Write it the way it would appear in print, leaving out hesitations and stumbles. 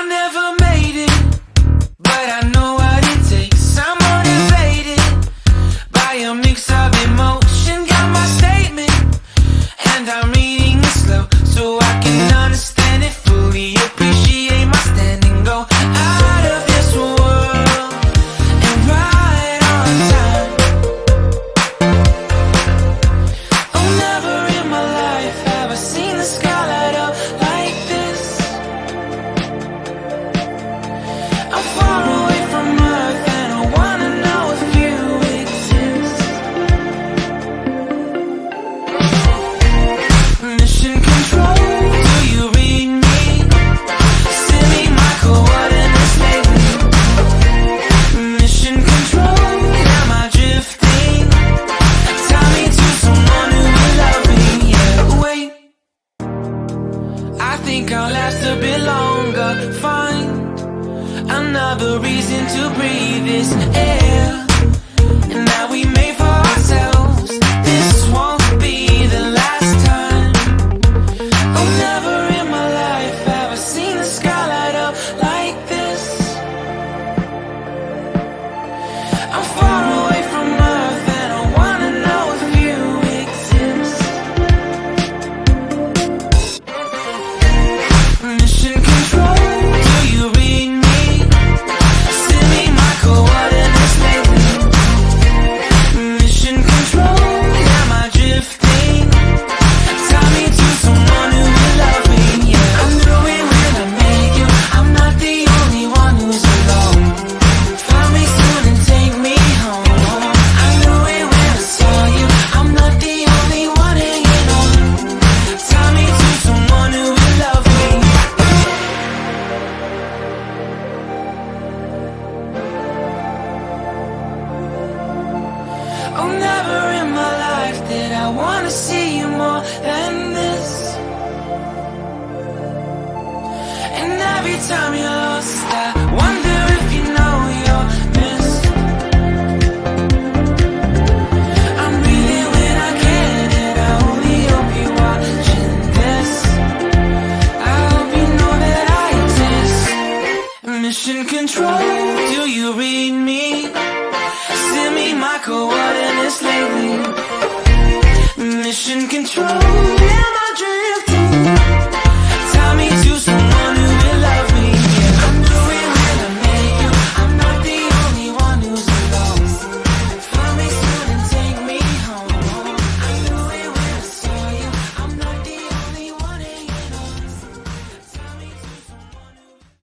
never made it, but I know what it takes. I'm motivated by a mix of emotion. Got my statement, and I'm reading it slow so I can understand it fully. Appreciate my standing, go out of this world and right on time. Oh, never in my life have I seen the sky light up like this. I'm far away from Earth and I wanna know if you exist. Mission control, do you read me? Send me my coordinates lately. Mission control, am I drifting? Tie me to someone who will love me. Yeah, wait, I think I'll last a bit longer. Find another reason to breathe this air, and that we made for ourselves. This won't be the last time. Oh, never in my life have I seen the sky light up like this. I'm far away from Earth and I wanna know if you exist. Mission control, do you read me? Send me my coordinates lately. Mission control, am I drifting? Tie me to someone who will love me. Yeah, I knew it when I met you. I'm not the only one who's alone. Find me soon and take me home. I knew it when I saw you. I'm not the only one hanging on. Tie me to someone who will love me. Oh, never in my life did I wanna see you more than this. And every time you're lost, I wonder if you know you're missed. I'm breathing when I can, and I only hope you're watching this. I hope you know that I exist. Mission control,